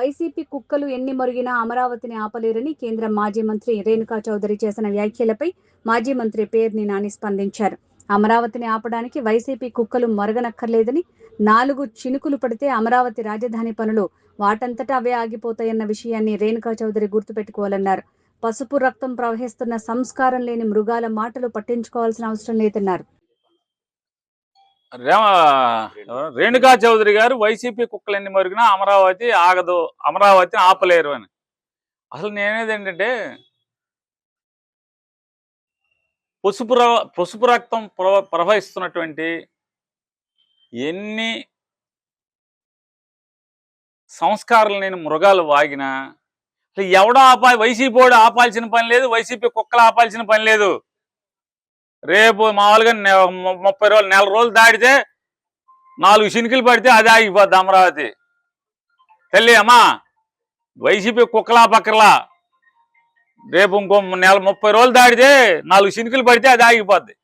YCP కుక్కలు ఎన్ని మొరిగినా అమరావతిని ఆపలేరని కేంద్ర మాజీ మంత్రి రేణుకా చౌదరి చేసిన వ్యాఖ్యలపై మాజీ మంత్రి పేర్ని నాని స్పందించారు. అమరావతిని ఆపడానికి వైసీపీ కుక్కలు మొరగనక్కర్లేదని, 4 చినుకులు పడితే అమరావతి రాజధాని పనులు వాటంతటా అవే ఆగిపోతాయన్న విషయాన్ని రేణుకా చౌదరి గుర్తుపెట్టుకోవాలన్నారు. పసుపు రక్తం ప్రవహిస్తున్న సంస్కారం లేని మృగాల మాటలు పట్టించుకోవాల్సిన అవసరం లేదన్నారు. రేణుకా చౌదరి గారు వైసీపీ కుక్కలన్నీ మరిగినా అమరావతి ఆగదు, అమరావతిని ఆపలేరు అని. అసలు నేనేది ఏంటంటే, పసుపు రక్తం ప్రవహిస్తున్నటువంటి ఎన్ని సంస్కారం లేని మృగాలు వాగినా అసలు ఎవడో వైసీపీ వాడు ఆపాల్సిన పని లేదు, వైసీపీ కుక్కలు ఆపాల్సిన పని లేదు. రేపు మామూలుగా 30 రోజులు, నెల రోజులు దాటితే 4 చినుకులు పడితే అది ఆగిపోద్ది అమరావతి. తల్లి అమ్మా, వైసీపీ కుక్కలా పక్కలా రేపు ఇంకో 30 రోజులు దాటితే 4 చినుకులు పడితే అది ఆగిపోద్ది.